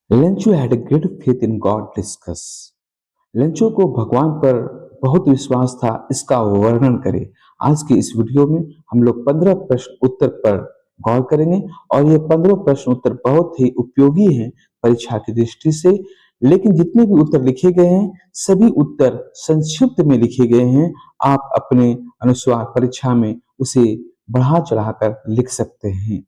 लेंचू had a great faith in God discuss। Lenchu को भगवान पर बहुत विश्वास था, इसका वर्णन करें। आज के इस वीडियो में हम लोग 15 प्रश्न उत्तर पर गौर करेंगे और ये 15 प्रश्न उत्तर बहुत ही उपयोगी हैं परीक्षा की दृष्टि से। लेकिन जितने भी उत्तर लिखे गए हैं सभी उत्तर संक्षिप्त में लिखे गए हैं। आप अपने अनुसार परीक्षा में उसे बढ़ा चढ़ाकर लिख सकते हैं।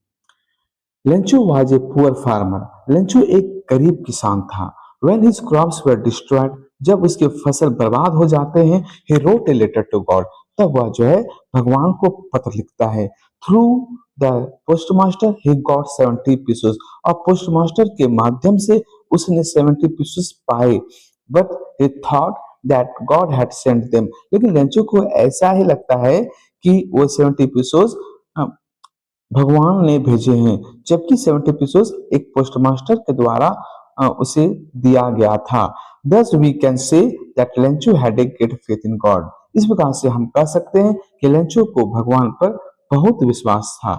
लेंचू वाज ए पुअर फार्मर। लेंचू एक गरीब किसान था। When his crops were destroyed, जब उसके फसल बर्बाद हो जाते हैं, he wrote a letter to God, तब वह जो है भगवान को पत्र लिखता है। Through the postmaster he got 70 pieces, और पोस्टमास्टर के माध्यम से उसने 70 pieces पाए। But he thought that God had sent them, लेकिन लेंचू को ऐसा ही लगता है कि वो 70 pieces भगवान ने भेजे हैं, जबकि 70 पीसेस एक पोस्टमास्टर के द्वारा उसे दिया गया था। Thus we can say that लेंचू had a great faith in God। इस प्रकार से हम कह सकते हैं कि लेंचू को भगवान पर बहुत विश्वास था।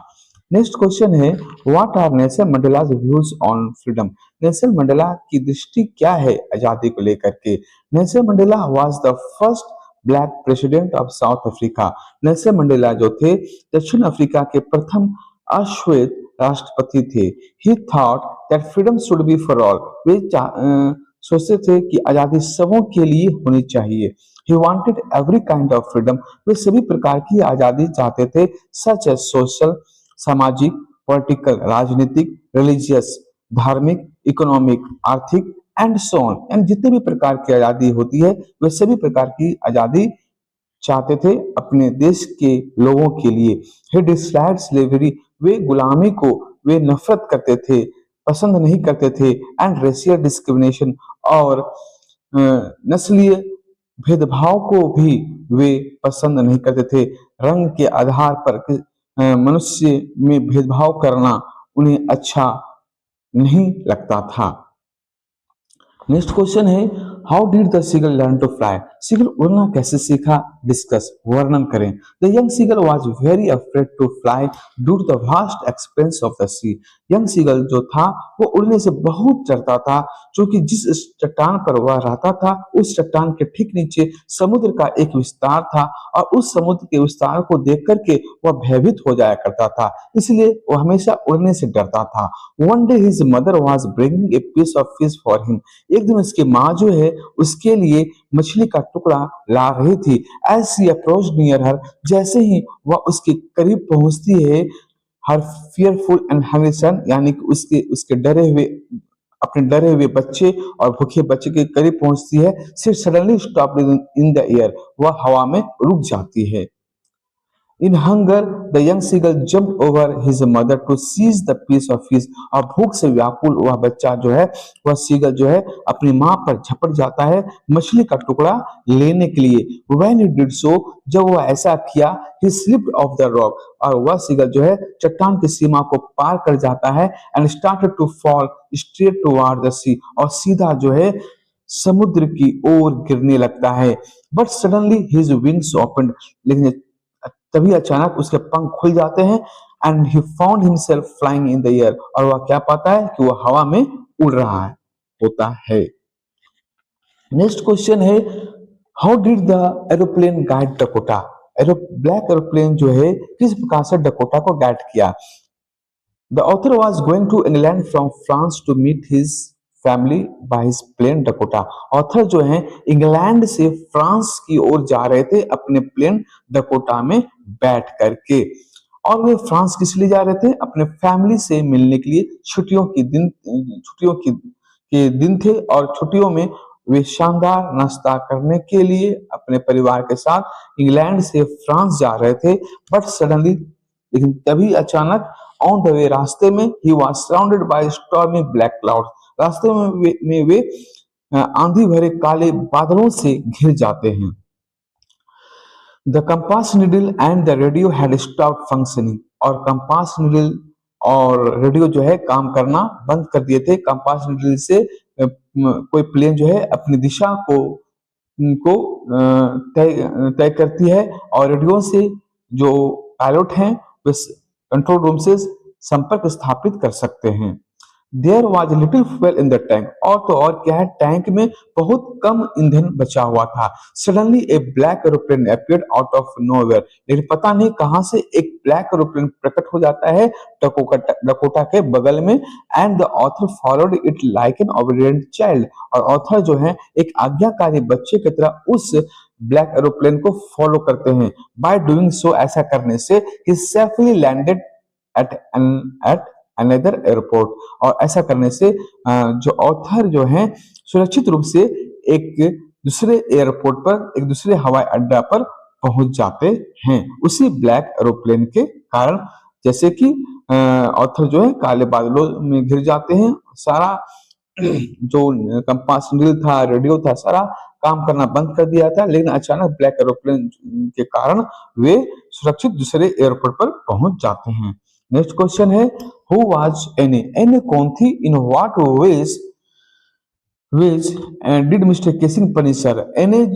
नेक्स्ट क्वेश्चन है, what are Nelson Mandela's views on freedom. Nelson Mandela की दृष्टि क्या है आजादी को लेकर के। Nelson Mandela was the first black president of South Africa. Nelson Mandela जो थे दक्षिण अफ्रीका के प्रथम अश्वेत राष्ट्रपति थे। He thought that freedom should be for all. वे सोचते थे कि आजादी सबों के लिए होनी चाहिए। He wanted every kind of freedom. वे सभी प्रकार की आजादी चाहते थे, सच एज सोशल, सामाजिक, पॉलिटिकल, राजनीतिक, रिलीजियस, धार्मिक, इकोनॉमिक, आर्थिक एंड सो ऑन। एंड जितने भी प्रकार की आजादी होती है वे सभी प्रकार की आजादी चाहते थे अपने देश के लोगों के लिए। ही डिसलाइक्ड स्लेवरी। वे गुलामी को वे नफरत करते थे, पसंद नहीं करते थे। एंड रेशियल डिस्क्रिमिनेशन, और नस्लीय भेदभाव को भी वे पसंद नहीं करते थे। रंग के आधार पर मनुष्य में भेदभाव करना उन्हें अच्छा नहीं लगता था। नेक्स्ट क्वेश्चन है, how did the seagull learn to fly. Seagull उड़ना कैसे सीखा, डिस्कस, वर्णन करें। The young seagull was very afraid to fly due to the vast expanse of the sea. Young seagull जो था वो उड़ने से बहुत डरता था, क्योंकि जिस चट्टान पर वह रहता था उस चट्टान के ठीक नीचे समुद्र का एक विस्तार था, और उस समुद्र के विस्तार को देख करके वह भयभीत हो जाया करता था, इसलिए वह हमेशा उड़ने से डरता था। One day his mother was bringing a piece of fish for him. एक दिन उसकी माँ जो है उसके लिए मछली का टुकड़ा ला रही थी। As she approached near her, जैसे ही वह उसके करीब पहुंचती है, her fearful and hungry son, यानी कि उसके उसके डरे हुए अपने डरे हुए बच्चे और भूखे बच्चे के करीब पहुंचती है, she suddenly stop in the air. वह हवा में रुक जाती है। In hunger, the young seagull jumped over his mother to seize the piece of fish। और भूख से व्याकुल वह बच्चा जो है, वह सीगल जो है अपनी माँ पर झपट जाता है मछली का टुकड़ा लेने के लिए। When he did so, जब वह ऐसा किया, he slipped off the rock। और वह सीगल जो है चट्टान की सीमा को पार कर जाता है and started to fall straight toward the sea। और सीधा जो है समुद्र की ओर गिरने लगता है। But suddenly his wings opened। लेकिन तभी अचानक उसके पंख खुल जाते हैं, and he found himself flying in the air. और वह क्या पाता है कि वह हवा में उड़ रहा है होता है। नेक्स्ट क्वेश्चन है, how did the aeroplane guide Dakota. Black aeroplane जो है किस प्रकार से डकोटा को गाइड किया। The author was going to England from France to meet his family by his plane Dakota. Author जो है इंग्लैंड से फ्रांस की ओर जा रहे थे अपने प्लेन डकोटा में बैठ करके। और वे फ्रांस किस लिए जा रहे थे, अपने फैमिली से मिलने के लिए। छुट्टियों के दिन थे, और छुट्टियों में वे शानदार नाश्ता करने के लिए अपने परिवार के साथ इंग्लैंड से फ्रांस जा रहे थे। बट सडनली, लेकिन तभी अचानक, ऑन द वे, रास्ते में, he was surrounded by stormy black cloud. रास्ते में वे आंधी भरे काले बादलों से घिर जाते हैं। The compass needle and the radio had stop functioning. और कंपास निडल और रेडियो जो है काम करना बंद कर दिए थे। कंपास निडल से कोई प्लेन जो है अपनी दिशा को तय करती है, और रेडियो से जो पायलट हैं वे कंट्रोल रूम से संपर्क स्थापित कर सकते हैं। There was little fuel in the tank, और तो और क्या है, टैंक में बहुत कम ईंधन बचा हुआ था। Suddenly A black aeroplane appeared out of nowhere, लेकिन पता नहीं कहां से एक ब्लैक एरोप्लेन प्रकट हो जाता है डकोटा के बगल में। And the author followed it like an obedient child, और ऑथर जो है एक आज्ञाकारी बच्चे की तरह उस ब्लैक एरोप्लेन को फॉलो करते हैं। बाय डूइंग सो, ऐसा करने से ही safely landed at at another airport, और ऐसा करने से जो ऑथर जो है सुरक्षित रूप से एक दूसरे एयरपोर्ट पर, एक दूसरे हवाई अड्डा पर पहुंच जाते हैं उसी ब्लैक एरोप्लेन के कारण। जैसे कि ऑथर जो है काले बादलों में घिर जाते हैं, सारा जो कंपास नील था, रेडियो था, सारा काम करना बंद कर दिया था, लेकिन अचानक ब्लैक एरोप्लेन के कारण वे सुरक्षित दूसरे एयरपोर्ट पर पहुंच जाते हैं। नेक्स्ट क्वेश्चन है, हु वाज एनी, एनी कौन थी, in what ways ways did Mr Keesing punish her, Anne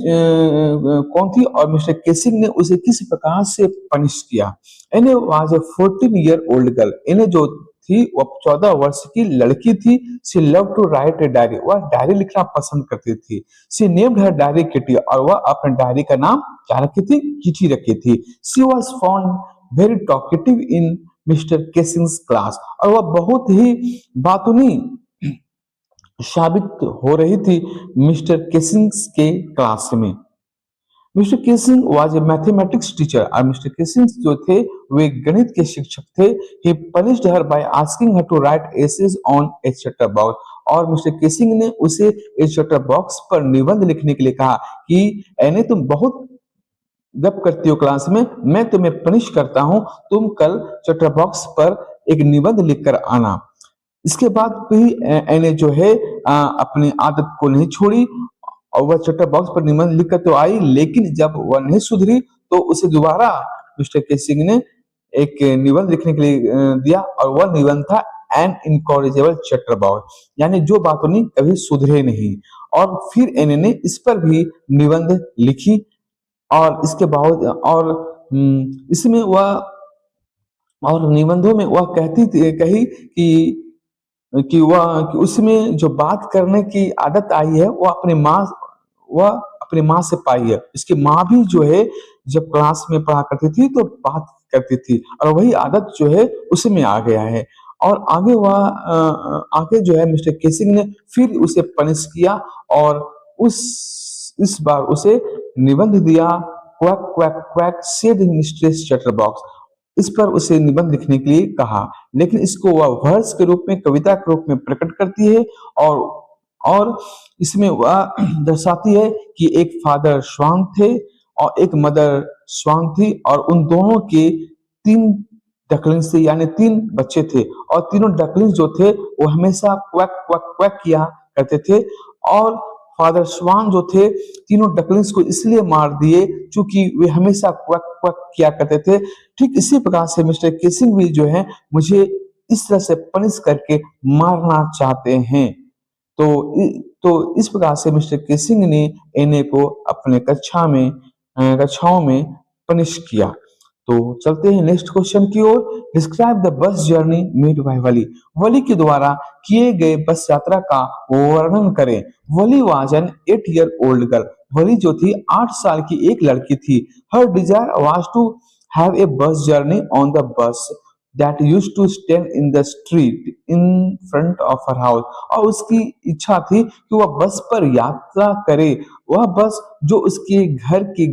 कौन थी और मिस्टर केसिंग ने उसे किस प्रकार से पनिश किया। Anne was a 14 year old girl, Anne जो थी वह 14 वर्ष की लड़की थी। She love to write a diary, वह डायरी लिखना पसंद करती थी। She named her diary Kitty, और वह अपने डायरी का नाम क्या रखी थी, किटी रखी थी। She was found very talkative in Mr Keesing's class, और वह बहुत ही बातूनी साबित हो रही थी मिस्टर केसिंग्स के क्लास में। Mr Keesing was a mathematics teacher, और मिस्टर केसिंग जो थे वे गणित के शिक्षक थे। He punished her by asking her to write essays on a chatterbox, और मिस्टर केसिंग ने उसे एक चैटर बॉक्स पर निबंध लिखने के लिए कहा कि एने तुम बहुत गप करती हो क्लास में, मैं तुम्हें पनिश करता हूं, तुम कल चैटर बॉक्स पर एक निबंध लिखकर आना। इसके बाद भी एने जो है अपनी आदत को नहीं छोड़ी, और वह चैटर बॉक्स पर निबंध लिखकर तो आई, लेकिन जब वह नहीं सुधरी तो उसे दोबारा मिस्टर केसिंग ने एक निबंध लिखने के लिए दिया, और वह निबंध था एन इनकॉरिजेबल चैटर बॉक्स, यानी जो बातों ने कभी सुधरे नहीं। और फिर एने ने इस पर भी निबंध लिखी, और इसके बाद और इसमें वह, और निबंधों में वह कही कि वह कि उसमें जो बात करने की आदत आई है वह अपनी माँ से पाई है। इसकी माँ भी जो है जब क्लास में पढ़ा करती थी तो बात करती थी, और वही आदत जो है उसमें आ गया है। और आगे जो है मिस्टर केसिंग ने फिर उसे पनिश किया, और उस इस बार उसे निबंध दिया, quack quack quack said mistress chatterbox. इस पर उसे निबंध लिखने के लिए कहा, लेकिन इसको वह वर्स के रूप में, कविता के रूप में प्रकट करती है, और इसमें वह दर्शाती है कि एक फादर स्वान थे और एक मदर स्वान थी, और उन दोनों के 3 डकलिंग्स थे, यानी 3 बच्चे थे, और तीनों डकलिंग्स जो थे वो हमेशा क्वैक क्वैक क्वैक किया करते थे। और फादर स्वान जो थे तीनों डकलिंग्स को इसलिए मार दिए क्योंकि वे हमेशा क्वैक क्वैक किया करते थे। ठीक इसी प्रकार से मिस्टर केसिंग भी जो है मुझे इस तरह से पनिश करके मारना चाहते हैं। तो तो इस प्रकार से मिस्टर केसिंग ने एने को अपने कक्षाओं में पनिश किया। तो चलते हैं नेक्स्ट क्वेश्चन की ओर। Describe the bus journey made by Valli, Valli के द्वारा किए गए बस यात्रा का वर्णन करें। Valli was an 8 year old girl, Valli जो थी 8 साल की एक लड़की थी। Her desire was to have a bus journey on the bus that used to stand in the street in front of her house, और उसकी इच्छा थी कि वह बस पर यात्रा करे, वह बस जो उसके घर के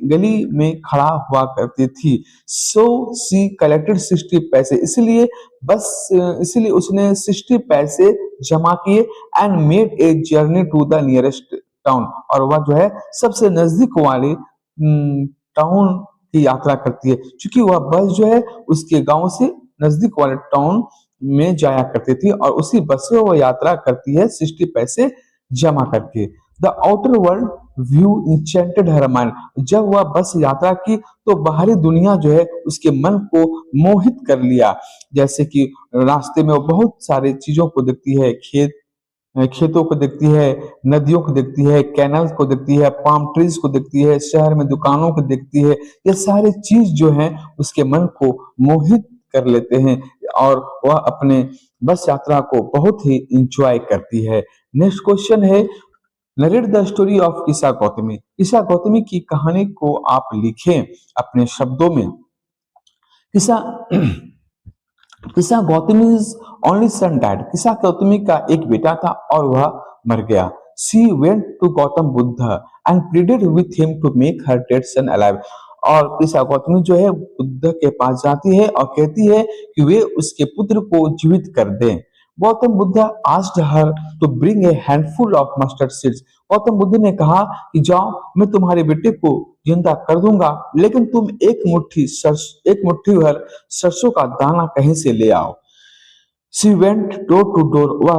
गली में खड़ा हुआ करती थी। सो सी कलेक्टेड 60 पैसे, इसलिए उसने 60 पैसे जमा किए and made a journey to the nearest town, और वह जो है सबसे नजदीक वाले टाउन की यात्रा करती है, क्योंकि वह बस जो है उसके गांव से नजदीक वाले टाउन में जाया करती थी, और उसी बस से वो यात्रा करती है 60 पैसे जमा करके। The outer world view enchanted her mind, जब वह बस यात्रा की तो बाहरी दुनिया जो है उसके मन को मोहित कर लिया। जैसे कि रास्ते में वो बहुत सारी चीजों को देखती है, खेतों को देखती है, नदियों को देखती है, कैनल्स को देखती है, पाम ट्रीज को देखती है, शहर में दुकानों को देखती है। ये सारी चीज जो है उसके मन को मोहित कर लेते हैं और वह अपने बस यात्रा को बहुत ही इंजॉय करती है। नेक्स्ट क्वेश्चन है, नरेट द स्टोरी ऑफ ईसा गौतमी। ईसा गौतमी की कहानी को आप लिखें अपने शब्दों में। ईसा किसा गौतमी's only son died। किसा गौतमी का एक बेटा था और वह मर गया। She went to Gautam Buddha and pleaded with him to make her dead son alive। और किसा गौतमी जो है बुद्ध के पास जाती है और कहती है कि वे उसके पुत्र को जीवित कर दें। Gautam Buddha asked her to bring a handful of mustard seeds। Gautam Buddha ने कहा कि जाओ, मैं तुम्हारे बेटे को जिंदा कर दूंगा, लेकिन तुम एक मुट्ठी भर सरसों का दाना कहीं से ले आओ। She went door to door. वह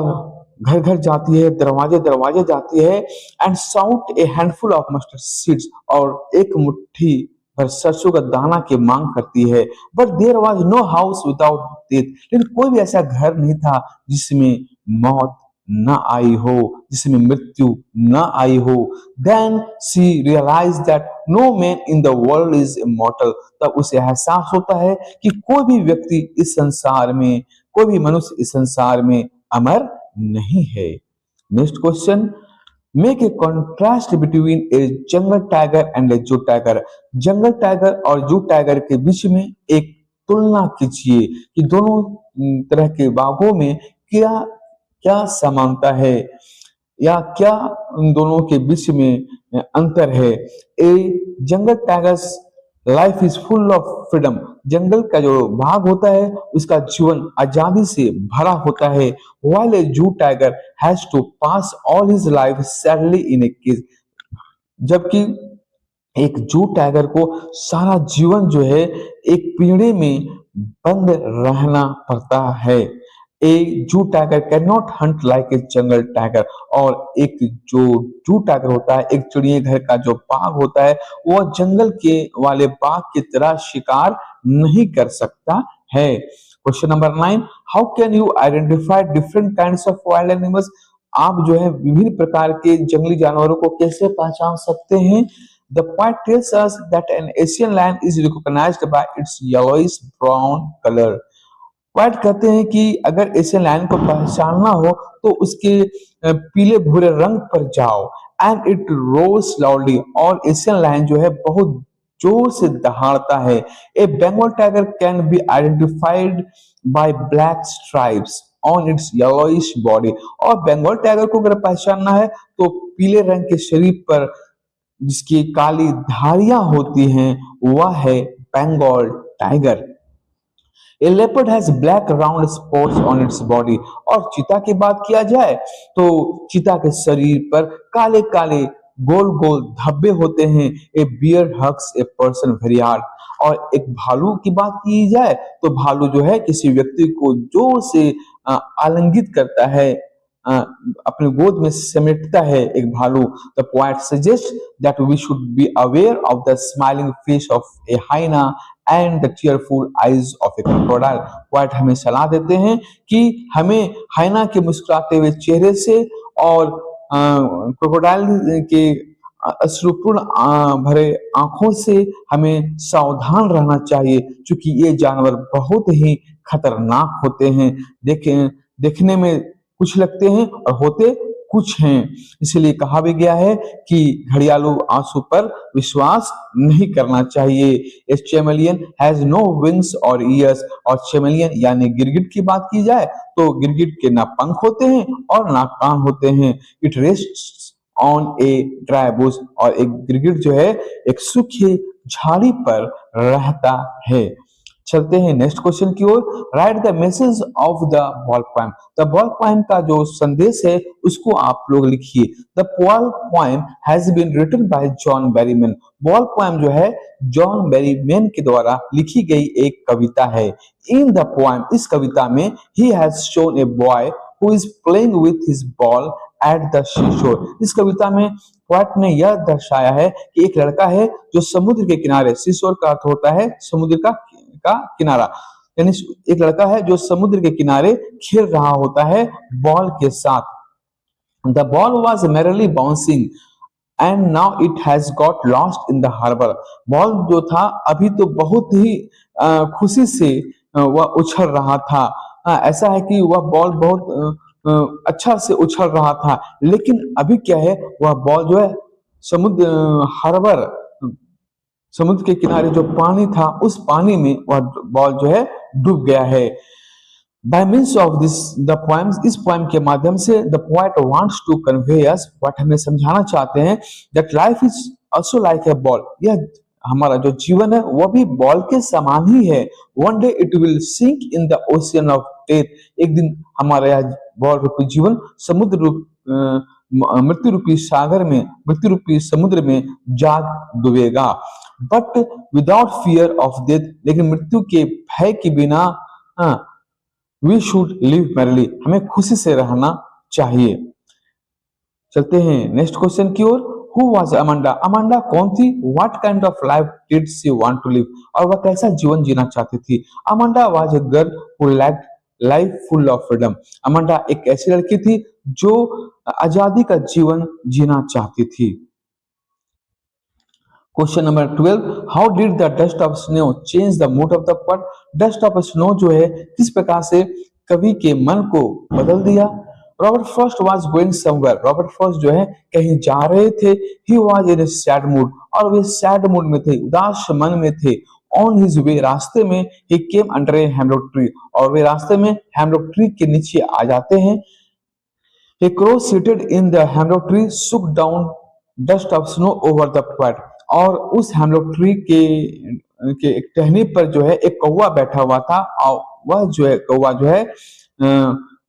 घर घर जाती है, दरवाजे दरवाजे जाती है। And sought a handful of mustard seeds. और एक मुट्ठी भर सरसों का दाना की मांग करती है। But there was no house without death. लेकिन कोई भी ऐसा घर नहीं था जिसमें मौत न आई हो, जिसमें मृत्यु न आई हो। Then she realise that no man in the world is immortal. तब उसे एहसास होता है कि कोई भी व्यक्ति इस संसार में, कोई भी मनुष्य इस संसार में अमर नहीं है। Next question, make a contrast between a jungle tiger and a zoo tiger. Jungle tiger और जू टाइगर के बीच में एक तुलना कीजिए कि दोनों तरह के बाघों में क्या क्या समानता है या क्या उन दोनों के बीच में अंतर है। A jungle tiger's life is full of freedom. जंगल का जो भाग होता है उसका जीवन आजादी से भरा होता है। While a zoo tiger has to pass all his life sadly in a cage. जबकि एक जू टाइगर को सारा जीवन जो है एक पिंजरे में बंद रहना पड़ता है। ए zoo tiger can not Hunt like a jungle tiger. और एक जो जू टाइगर होता है, एक चिड़ियाघर का जो बाघ होता है, वह जंगल के वाले बाघ की तरह शिकार नहीं कर सकता है। Question number 9, how can you identify different kinds of wild animals. आप जो है विभिन्न प्रकार के जंगली जानवरों को कैसे पहचान सकते हैं। The point tells us that an Asian lion is recognized by its yellowish brown color। White कहते हैं कि अगर एशियन लायन को पहचानना हो तो उसके पीले भूरे रंग पर जाओ। And it roars loudly. और एशियन लायन जो है बहुत जोर से दहाड़ता है। A Bengal tiger can be identified by black stripes on its yellowish body. और बंगाल टाइगर को अगर पहचानना है तो पीले रंग के शरीर पर जिसकी काली धारियां होती हैं वह है Bengal tiger. A leopard has black round spots on its body। और चीता की बात किया जाए तो चीता के शरीर पर काले काले गोल गोल धब्बे होते हैं। A bear hugs a person very hard. और एक भालू की बात की जाए तो भालू जो है किसी व्यक्ति को जोर से आलिंगित करता है, अपने गोद में समेटता है एक भालू। The point suggest that we should be aware of the smiling face of a hyena and the tearful eyes of a crocodile. Point हमें सलाह देते हैं कि हमें हाइना के मुस्कुराते हुए चेहरे से और क्रोकोडाइल के अश्रुपूर्ण भरे आंखों से हमें सावधान रहना चाहिए, क्योंकि ये जानवर बहुत ही खतरनाक होते हैं। देखने में कुछ लगते हैं और होते कुछ हैं। इसलिए कहा भी गया है कि घड़ियालू आंसू पर विश्वास नहीं करना चाहिए। ए चैमेलियन हैज नो विंग्स और ईयर्स। और चैमेलियन यानी गिरगिट की बात की जाए तो गिरगिट के ना पंख होते हैं और ना कान होते हैं। It rests on a dry bush. और एक गिरगिट जो है एक सूखी झाड़ी पर रहता है। चलते हैं नेक्स्ट क्वेश्चन की ओर। Write the message of the ball poem. The ball poem का जो संदेश है उसको आप लोग लिखिए। The ball poem has been written by John Berryman. Ball poem जो है जॉन बेरीमैन के द्वारा लिखी गई एक कविता है। इन द पोएम, इस कविता में he has shown a boy who is playing with his ball at the seashore. इस कविता में पोएट ने यह दर्शाया है कि एक लड़का है जो समुद्र के किनारे, सीशोर का अर्थ होता है समुद्र का किनारा, यानी एक लड़का है जो समुद्र के किनारे खेल रहा होता है बॉल के साथ। The ball was merrily bouncing and now it has got lost in the harbor। Ball जो था अभी तो बहुत ही खुशी से वह उछल रहा था। ऐसा है कि वह बॉल बहुत अच्छा से उछल रहा था, लेकिन अभी क्या है, वह बॉल जो है समुद्र हार्बर समुद्र के किनारे जो पानी था, उस पानी में वह बॉल जो है डूब गया है। By means of this the poems, इस पोएम के माध्यम से the poet wants to convey us, what हमें समझाना चाहते हैं, that life is also like a ball, यह हमारा जो जीवन है वह भी बॉल के समान ही है। One day it will sink in the ocean of death, एक दिन हमारा यह बॉल रूपी जीवन समुद्र रूप मृत्यु रूपी सागर में, मृत्यु रूपी समुद्र में जा डूबेगा। But without fear of death, लेकिन मृत्यु के भय के बिना वी शुड लिव मैरिली, हमें खुशी से रहना चाहिए। चलते हैं नेक्स्ट क्वेश्चन की ओर। हु वाज अमांडा, अमांडा कौन थी? What kind of life did she want to live, और वह कैसा जीवन जीना चाहती थी? Amanda was a girl who liked life full of freedom, Amanda एक ऐसी लड़की थी जो आजादी का जीवन जीना चाहती थी। Question number 12, how did the dust of snow change the mood off the poet, dust of snow जो है किस प्रकार से कवि के मन को बदल दिया? Robert Frost was going somewhere, Robert Frost जो है कहीं जा रहे थे। He was in A sad mood, और वे सैड मूड में थे, उदास मन में थे। ऑन हिज वे, रास्ते में, he came under a hemlock tree, और वे रास्ते में हेमलॉक ट्री के नीचे आ जाते हैं। A crow seated in the hemlock tree shook down dust of snow over the poet, और उस हेमलॉक ट्री के एक टहनी पर जो है एक कौवा बैठा हुआ था, और वह जो है कौवा जो है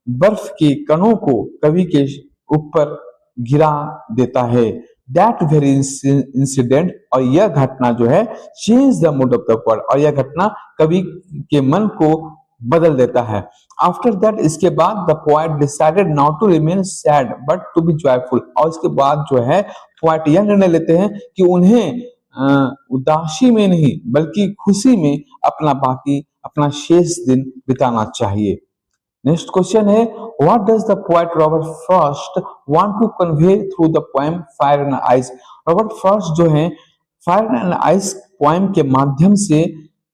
बर्फ के कणों को कवि के ऊपर गिरा देता है। दैट वेरी इंसिडेंट, और यह घटना जो है change the mood off the poet, और यह घटना कवि के मन को बदल देता है। आफ्टर दैट, इसके बाद the poet decided not to remain sad but to be joyful, और इसके बाद जो है पोएट यह निर्णय लेते हैं कि उन्हें उदासी में नहीं बल्कि खुशी में अपना शेष दिन बिताना चाहिए। नेक्स्ट क्वेश्चन है, what does the poet Robert Frost want to convey through the poem Fire and Ice, Robert Frost जो है फायर एंड आइस पोएम के माध्यम से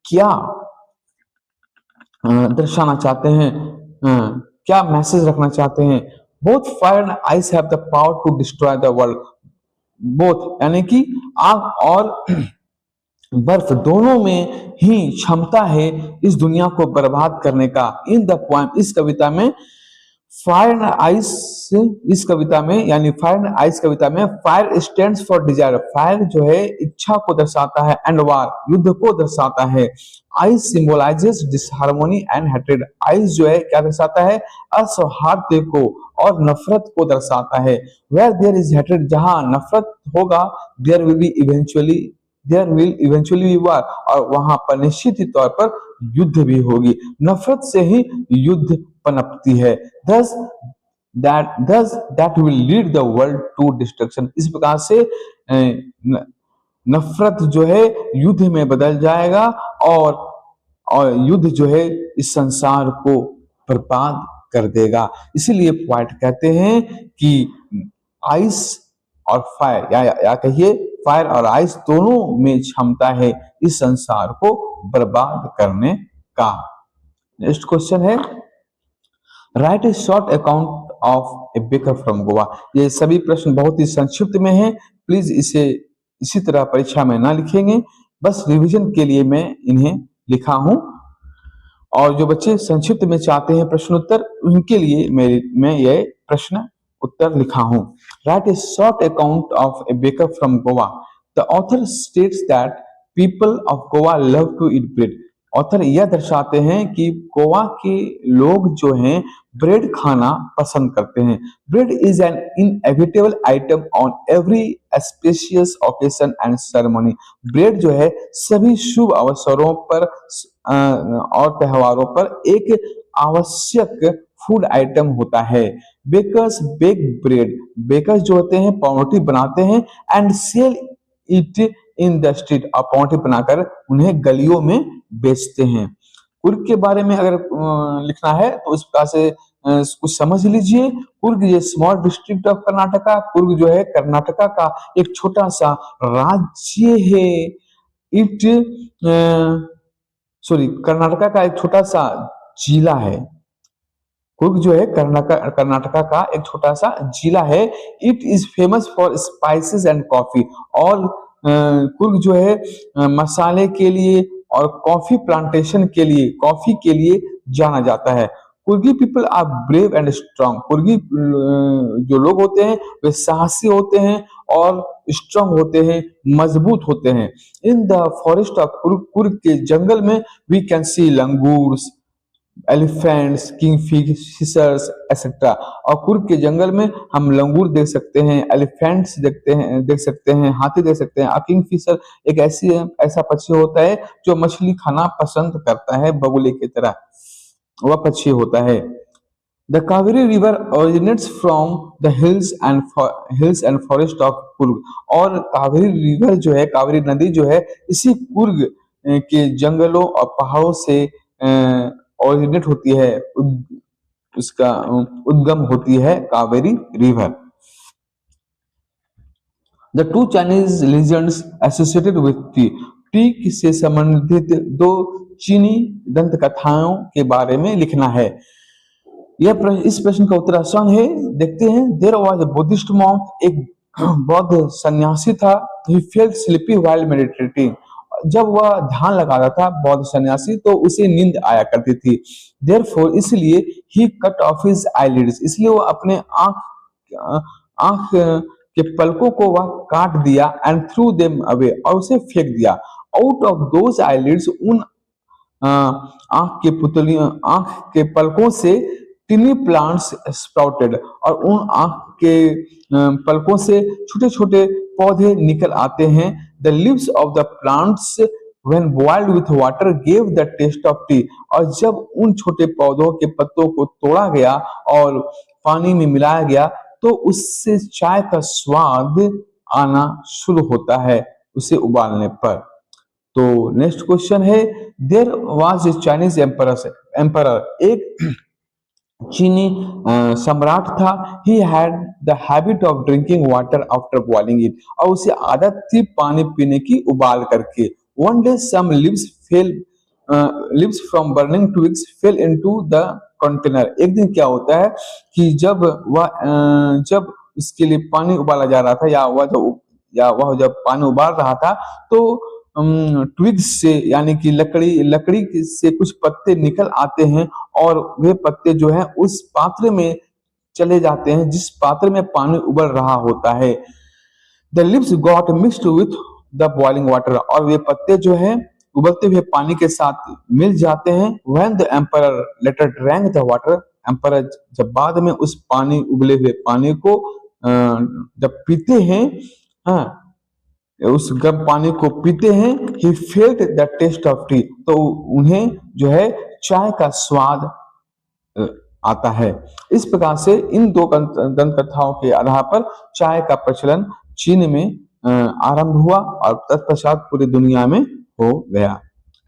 क्या दर्शाना चाहते हैं, क्या मैसेज रखना चाहते हैं? Both fire and ice have the power to destroy the world, both यानी कि आग और बर्फ दोनों में ही क्षमता है इस दुनिया को बर्बाद करने का। इन द पोएम, इस कविता में फायर एंड आइस, इस कविता में यानी फायर एंड आइस कविता में fire stands for Dzire, fire जो है इच्छा को दर्शाता है, एंड वार युद्ध को दर्शाता है। Ice symbolises disharmony and hatred, ice जो है क्या दर्शाता है? असौहार्द को और नफरत को दर्शाता है। वेयर देयर इज हेट्रेड, जहां नफरत होगा, देयर विल इवेंचुअली बी वार, और वहां पर निश्चित ही तौर पर युद्ध भी होगी। नफरत से ही युद्ध पनपती है। thus that will lead the world to destruction, इस प्रकार से नफरत जो है युद्ध में बदल जाएगा, और युद्ध जो है इस संसार को बर्बाद कर देगा। इसीलिए पोएट कहते हैं कि आइस और फायर, या कहिए फायर और आइस दोनों में क्षमता है इस संसार को बर्बाद करने का। नेक्स्ट क्वेश्चन है, right a short account of a baker from Goa, ये सभी प्रश्न बहुत ही संक्षिप्त में हैं, प्लीज इसे इसी तरह परीक्षा में ना लिखेंगे, बस रिवीजन के लिए मैं इन्हें लिखा हूं, और जो बच्चे संक्षिप्त में चाहते हैं प्रश्न उत्तर, उनके लिए मैं ये प्रश्न उत्तर लिखा हूं। Write a short account of a baker from Goa, the author states that people of Goa love to eat bread, author यह दर्शाते हैं कि गोवा के लोग जो हैं ब्रेड खाना पसंद करते हैं। Bread is an inevitable item on every spacious occasion and ceremony, bread जो है सभी शुभ अवसरों पर और त्योहारों पर एक आवश्यक फूड आइटम होता है। बेकर्स बेक ब्रेड, बेकर्स जो होते हैं पावरोटी बनाते हैं, and sell it in the street, और पावरोटी बनाकर उन्हें गलियों में बेचते हैं। कुर्ग के बारे में अगर लिखना है तो इस प्रकार से कुछ समझ लीजिए। कुर्ग ये small district of Karnataka, Coorg जो है कर्नाटका का एक छोटा सा राज्य है। इट सॉरी, कर्नाटका का एक छोटा सा जिला है। कुर्ग जो है कर्नाटका का एक छोटा सा जिला है। It is famous for spices and coffee. और कुर्ग जो है मसाले के लिए और कॉफी प्लांटेशन के लिए, कॉफी के लिए जाना जाता है। Coorgi people are brave and strong. Coorgi जो लोग होते हैं वे साहसी होते हैं और स्ट्रांग होते हैं, मजबूत होते हैं। In the forest of Coorg, Coorg के जंगल में we can see langurs, elephants, kingfishers etcetera. और कुर्ग के जंगल में हम लंगूर देख सकते हैं, एलिफेंट्स देख सकते हैं, हाथी देख सकते हैं। और किंगफिशर एक ऐसा पक्षी होता है जो मछली खाना पसंद करता है, बगुले की तरह वह पक्षी होता है। The Kaveri river originates from the hills and forest of Coorg. और कावेरी रिवर जो है, कावेरी नदी जो है, इसी कुर्ग के जंगलों और पहाड़ों से ओरिजिनेट होती है, उसका उद्गम होती है Kaveri river. The two Chinese legends associated with T. T से संबंधित दो चीनी दंत कथाओं के बारे में लिखना है। इस प्रश्न का उत्तर आसान है, देखते हैं। There was a Buddhist monk, एक बौद्ध सन्यासी था। He felt sleepy while meditating. जब वह ध्यान लगा रहा था, बौद्ध सन्यासी, तो उसे नींद आया करती थी। देयरफॉर, इसलिए, ही कट ऑफ हिज आईलिड्स, इसलिए वो अपने आंख के पलकों को वह काट दिया। एंड थ्रू देम अवे, और उसे फेंक दिया। आउट ऑफ दोज आईलिड्स, उन आंख के पलकों से टिनी प्लांट्स स्प्राउटेड, और उन आंख के पलकों से छोटे छोटे पौधे निकल आते हैं। The leaves of the plants when boiled with water gave the taste of tea. और जब उन छोटे पौधों के पत्तों को तोड़ा गया और पानी में मिलाया गया, तो उससे चाय का स्वाद आना शुरू होता है, उसे उबालने पर। तो नेक्स्ट क्वेश्चन है, there was a Chinese emperor, एक चीनी सम्राट था। He had the habit of drinking water after boiling it, और उसे आदत थी पानी पीने की उबाल करके। One day some leaves from burning twigs fell into the container. एक दिन क्या होता है कि जब इसके लिए पानी उबाला जा रहा था, या वह जब पानी उबाल रहा था, तो ट्विग्स से, यानी कि लकड़ी से कुछ पत्ते निकल आते हैं, और वे पत्ते जो हैं उस पात्र में चले जाते हैं जिस पात्र में पानी उबल रहा होता है। The leaves got mixed with the boiling water, और वे पत्ते जो हैं उबलते हुए पानी के साथ मिल जाते हैं। When the emperor later drank the water, emperor जब बाद में उस उबले हुए पानी को जब पीते हैं, हाँ, उस गर्म पानी को पीते हैं, he felt the taste of tea, तो उन्हें जो है चाय का स्वाद आता है। इस प्रकार से इन दो दंत कथाओं के आधार पर चाय का प्रचलन चीन में आरंभ हुआ और तत्पश्चात पूरी दुनिया में हो गया।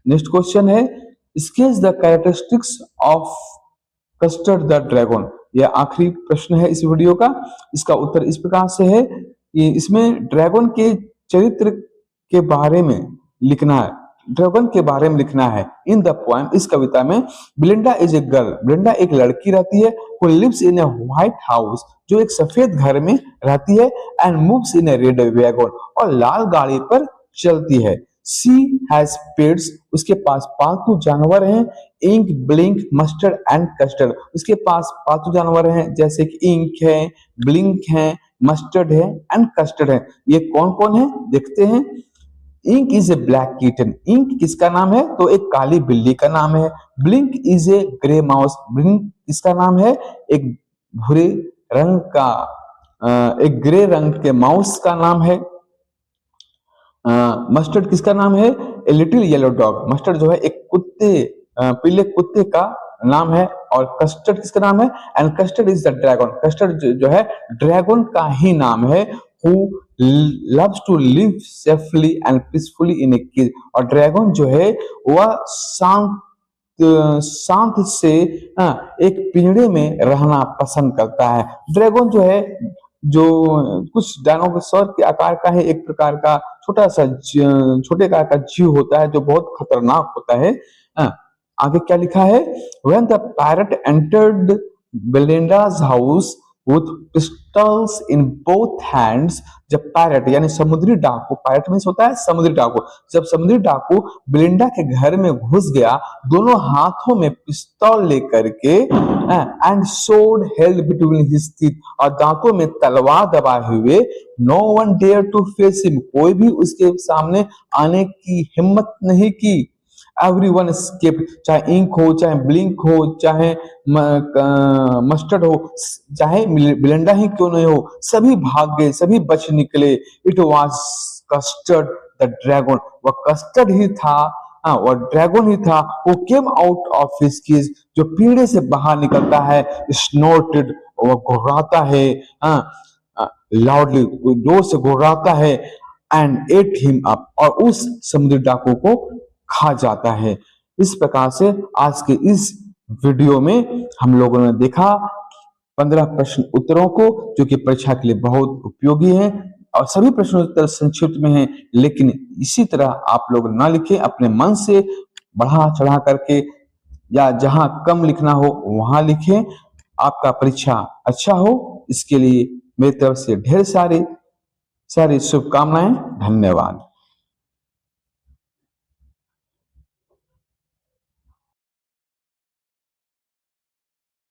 नेक्स्ट क्वेश्चन है, sketch the characteristics of custard the dragon. यह आखिरी प्रश्न है इस वीडियो का। इसका उत्तर इस प्रकार से है कि इसमें ड्रैगन के चरित्र के बारे में लिखना है, ड्रैगन के बारे में लिखना है। इन द पोएम, इस कविता में, ब्लिंडा इज ए गर्ल, ब्लिंडा एक लड़की रहती है, who lives in a white house, जो एक सफेद घर में रहती है, and moves in a red wagon, और लाल गाड़ी पर चलती है। सी हैज पेट्स, उसके पास पालतू जानवर हैं। Ink, Blink, Mustard and Custard, उसके पास पालतू जानवर हैं जैसे कि इंक है, ब्लिंक है, मस्टर्ड है एंड कस्टर्ड है। ये कौन कौन है देखते हैं। Ink is a black kitten, Ink किसका नाम है, तो एक काली बिल्ली का नाम है। Blink is a grey mouse, blink किसका नाम है, एक भूरे रंग का एक ग्रे रंग के माउस का नाम है। मस्टर्ड किसका नाम है, a little yellow dog, mustard जो है एक पीले कुत्ते का नाम है। और कस्टर्ड किसका नाम है, and Custard is the dragon, Custard जो है ड्रैगन का ही नाम है। Who loves to live safely and peacefully in a cage, और ड्रैगन जो है वह शांत से एक पिंजरे में रहना पसंद करता है। ड्रैगन जो है, जो कुछ डायनासोर के आकार का है, एक प्रकार का छोटे आकार का जीव होता है जो बहुत खतरनाक होता है। हाँ, आगे क्या लिखा है? When the parrot entered Belinda's house with pistols in both hands, जब पैरट यानी समुद्री डाकू, पैरट मीन्स होता है समुद्री डाकू, जब समुद्री डाकू बेलिंडा के घर में घुस गया दोनों हाथों में पिस्तौल लेकर के, and sword held between his teeth, और दांतों में तलवार दबाए हुए, no one dare to face him, कोई भी उसके सामने आने की हिम्मत नहीं की। एवरीवन एस्केप्ड, चाहे इंक हो, चाहे ब्लिंक हो, चाहे मस्टर्ड हो, चाहे बिलेंडा ही क्यों नहीं हो, सभी भाग गए, सभी बच निकले। It was Custard the dragon, वह कस्टर्ड ही था, वह ड्रैगन ही था। वो came out of his cage, जो पीड़े से बाहर निकलता है, स्नोर्टेड, वह घुर्राता है, लाउडली, जोर से घुर्राता है, एंड एट हिम अप, और उस समुद्री डाकू को खा जाता है। इस प्रकार से आज के इस वीडियो में हम लोगों ने देखा 15 प्रश्न उत्तरों को, जो कि परीक्षा के लिए बहुत उपयोगी है, और सभी प्रश्न उत्तर संक्षिप्त में हैं, लेकिन इसी तरह आप लोग ना लिखें, अपने मन से बढ़ा चढ़ा करके, या जहां कम लिखना हो वहां लिखें। आपका परीक्षा अच्छा हो, इसके लिए मेरी तरफ से ढेर सारी शुभकामनाएं। धन्यवाद।